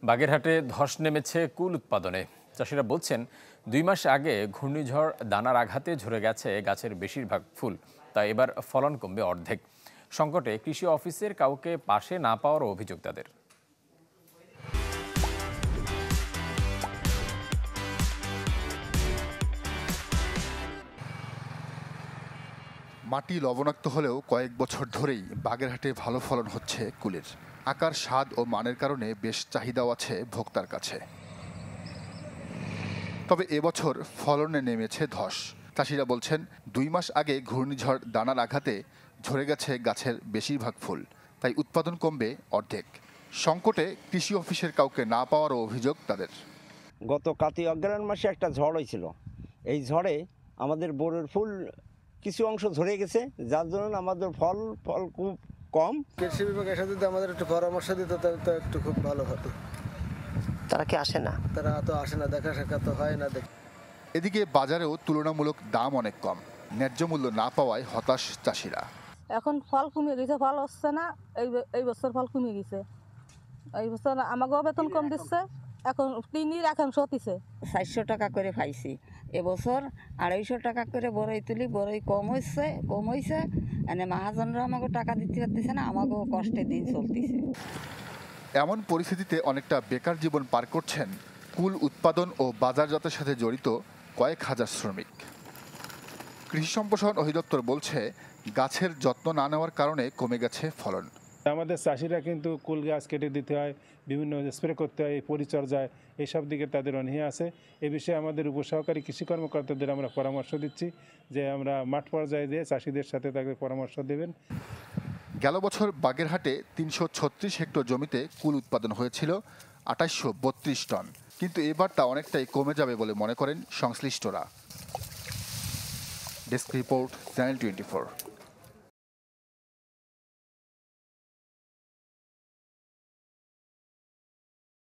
বাগেরহাটে ধস নেমেছে কুল উৎপাদনে। চাষিরা বলছেন 2 মাস আগে ঘূর্ণিঝড় দানার আঘাতে ঝরে গেছে গাছের বেশিরভাগ ফুল, তাই এবার ফলন কমবে অর্ধেক। সংকটে কৃষি অফিসের কাউকে পাশে না পাওয়ার অভিযোগ তাদের। মাটি লবণাক্ত হলেও কয়েক বছর ধরেই বাগেরহাটে ভালো ফলন হচ্ছে কুলের। আকার, স্বাদ ও মানের কারণে বেশ চাহিদাও আছে ভোক্তার কাছে। তবে এবছর ফলনে নেমেছে ধস। চাষিরা বলছেন 2 মাস আগে ঘূর্ণিঝড় দানার আঘাতে ঝরে গেছে গাছের বেশিরভাগ ফুল, তাই উৎপাদন কমবে অর্ধেক। সংকটে কৃষি অফিসের কাউকে না পাওয়ারও অভিযোগ তাদের। গত কাতি অগ্রহায়ণ মাসে একটা ঝড় হয়েছিল। এই ঝড়ে আমাদের বোরের ফুল কিছু অংশ ঝরে গেছে, যার জন্য আমাদের ফল খুব কম। কৃষি বিভাগের সাথে যদি আমাদের একটু পরামর্শ দিত তাহলে তো একটু খুব ভালো হতো। তারা কি আসে না? তারা তো আসে না, দেখা সাক্ষাৎ তো হয় না। এদিকে বাজারেও তুলনামূলক দাম অনেক কম। ন্যায্য মূল্য না পাওয়ায় হতাশ চাষিরা। এখন ফল কমে গেছে, ফল হচ্ছে না। এই বছর ফল কমে গেছে। এই বছর আমাকেও বেতন কম দিচ্ছে, এখন টিনির এখন সতিছে 400 টাকা করে পাইছি। এবছর 250 টাকা করে বড়ই তুলি, বড়ই কম হয়েছে। মানে মহাজনরা আমাকে টাকা দিতে পারতেছে না, আমাকেও কষ্টে দিন চলতেছে। এমন পরিস্থিতিতে অনেকটা বেকার জীবন পার করছেন কুল উৎপাদন ও বাজারজাতের সাথে জড়িত কয়েক হাজার শ্রমিক। কৃষি সম্প্রসারণ অধিদপ্তর বলছে, গাছের যত্ন না নেওয়ার কারণে কমে গেছে ফলন। আমাদের চাষিরা কিন্তু কুল গাছ কেটে দিতে হয়, বিভিন্ন স্প্রে করতে হয়, পরিচর্যায় এইসব দিকে তাদের অনীহা আছে। এ বিষয়ে আমাদের উপসহকারী কৃষি কর্মকর্তাদের আমরা পরামর্শ দিচ্ছি যে আমরা মাঠ পর্যায়ে দিয়ে চাষিদের সাথে তাদের পরামর্শ দেবেন। গেল বছর বাগেরহাটে 336 হেক্টর জমিতে কুল উৎপাদন হয়েছিল 2832 টন, কিন্তু এবার তা অনেকটাই কমে যাবে বলে মনে করেন সংশ্লিষ্টরা। Desk report, channel 24।